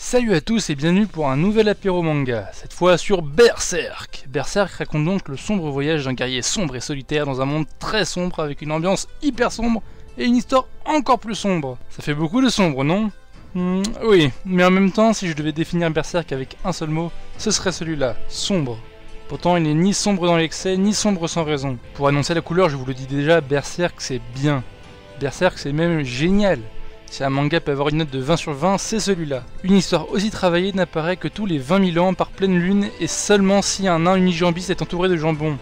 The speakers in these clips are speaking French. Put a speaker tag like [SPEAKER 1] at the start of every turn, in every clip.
[SPEAKER 1] Salut à tous et bienvenue pour un nouvel apéro manga, cette fois sur Berserk. Berserk raconte donc le sombre voyage d'un guerrier sombre et solitaire dans un monde très sombre avec une ambiance hyper sombre et une histoire encore plus sombre. Ça fait beaucoup de sombre, non? Oui, mais en même temps, si je devais définir Berserk avec un seul mot, ce serait celui-là, sombre. Pourtant, il n'est ni sombre dans l'excès, ni sombre sans raison. Pour annoncer la couleur, je vous le dis déjà, Berserk c'est bien. Berserk c'est même génial. Si un manga peut avoir une note de 20 sur 20, c'est celui-là. Une histoire aussi travaillée n'apparaît que tous les 20 000 ans par pleine lune et seulement si un nain unijambiste est entouré de jambon.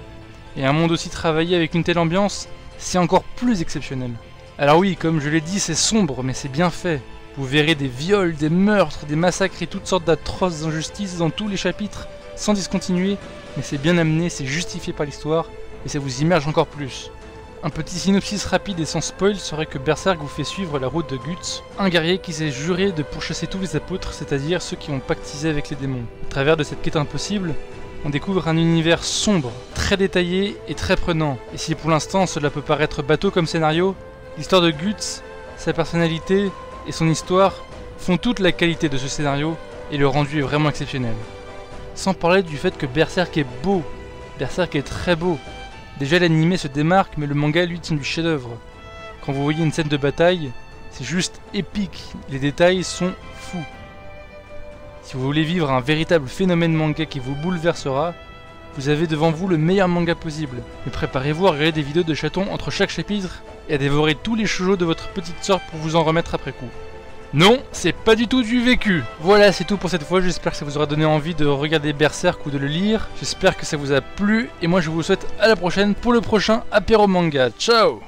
[SPEAKER 1] Et un monde aussi travaillé avec une telle ambiance, c'est encore plus exceptionnel. Alors oui, comme je l'ai dit, c'est sombre, mais c'est bien fait. Vous verrez des viols, des meurtres, des massacres et toutes sortes d'atroces injustices dans tous les chapitres, sans discontinuer, mais c'est bien amené, c'est justifié par l'histoire, et ça vous immerge encore plus. Un petit synopsis rapide et sans spoil serait que Berserk vous fait suivre la route de Guts, un guerrier qui s'est juré de pourchasser tous les apôtres, c'est-à-dire ceux qui ont pactisé avec les démons. À travers de cette quête impossible, on découvre un univers sombre, très détaillé et très prenant. Et si pour l'instant cela peut paraître bateau comme scénario, l'histoire de Guts, sa personnalité et son histoire font toute la qualité de ce scénario et le rendu est vraiment exceptionnel. Sans parler du fait que Berserk est beau, Berserk est très beau. Déjà l'anime se démarque, mais le manga lui tient du chef-d'œuvre. Quand vous voyez une scène de bataille, c'est juste épique, les détails sont fous. Si vous voulez vivre un véritable phénomène manga qui vous bouleversera, vous avez devant vous le meilleur manga possible. Mais préparez-vous à regarder des vidéos de chatons entre chaque chapitre et à dévorer tous les shoujo de votre petite sœur pour vous en remettre après coup. Non, c'est pas du tout du vécu. Voilà, c'est tout pour cette fois, j'espère que ça vous aura donné envie de regarder Berserk ou de le lire. J'espère que ça vous a plu, et moi je vous souhaite à la prochaine pour le prochain apéro manga. Ciao!